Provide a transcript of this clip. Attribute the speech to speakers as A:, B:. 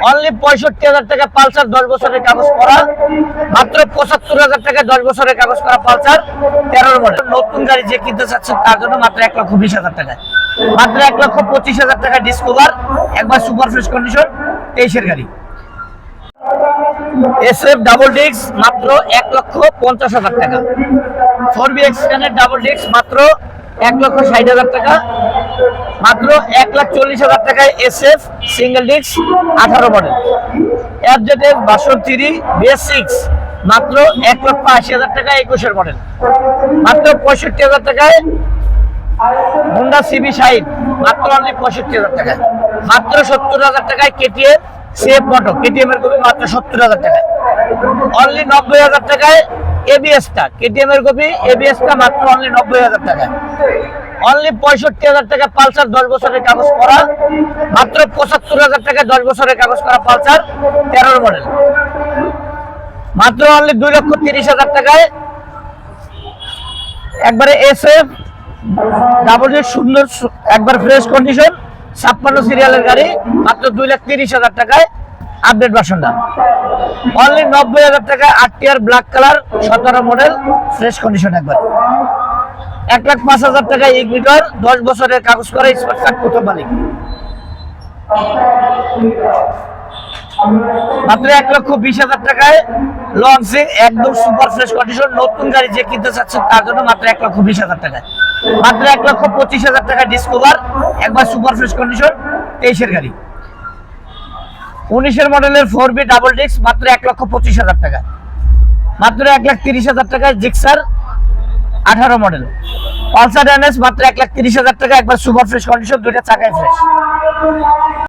A: Only 65,000 টাকা Pulsar 10 বছরের কাগজ করা, মাত্র 75,000 টাকা 10 বছরের কাগজ করা পালসার 13 মডেল। নতুন গাড়ি যে কিনতে চাচ্ছেন তার জন্য মাত্র 1,20,000 টাকা, মাত্র 1,25,000 টাকা ডিসকভার, একবার সুপার ফ্রেশ কন্ডিশন 23 এর গাড়ি। এসএফ ডাবল ডিস্ক মাত্র 1,50,000 টাকা। 4B এক্সটেন্ডেড ডাবল ডিস্ক মাত্র 1,60,000 টাকা, মাত্র 1,40,000 টাকায় SF single disc 18 model. FZF version 3 BS6 মাত্র 1,80,000 টাকা 21 এর মডেল। মাত্র 65,000 টাকায় হোন্ডা CB60 মাত্র অনলি 65,000 টাকায়। মাত্র 70,000 টাকায় কেটিএম সেফ মোটো, কেটিএম এর কপি মাত্র 70,000 টাকায়। অনলি 90,000 টাকায় এবিএস টা, কেটিএম এর কপি এবিএস টা মাত্র অনলি 90,000 টাকায়। অনলি 65,000 টাকা পালসার 10 বছরের কাগজ করা, মাত্র 75,000 টাকা 10 বছরের কাগজ করা পালসার 13 মডেল। মাত্র অনলি 2,30,000 টাকায় একবারে এসএফ ডাবল ডিস্ক সুন্দর একবার ফ্রেশ কন্ডিশন 56 সিরিয়ালের গাড়ি, মাত্র 2,30,000 টাকায় আপডেট ভার্সনটা। অনলি 90,000 টাকা RTR black colour 17 model fresh condition একবার। 1,05,000 টাকা ইগনিটর 10 বছরের কাগজ করে স্মার্ট কার্ড প্রথম মালিক। মাত্র 1,20,000 টাকায় লঞ্চিং একদম সুপার ফ্রেশ কন্ডিশন। নতুন গাড়ি যে কিনতে চাচ্ছেন তার জন্য মাত্র 1,20,000 টাকায়, মাত্র 1,25,000 টাকা ডিসকভার, একবার সুপার ফ্রেশ কন্ডিশন 23 এর গাড়ি। 19 এর মডেলের 4B ডাবল ডিস্ক মাত্র 1,25,000 টাকা, মাত্র 1,30,000 টাকায় জিক্সার 18 মডেল। পালসার এনএস মাত্র 1,30,000 টাকা, একবার সুপার ফ্রেশ কন্ডিশন, দুইটা চাকায় ফ্রেশ।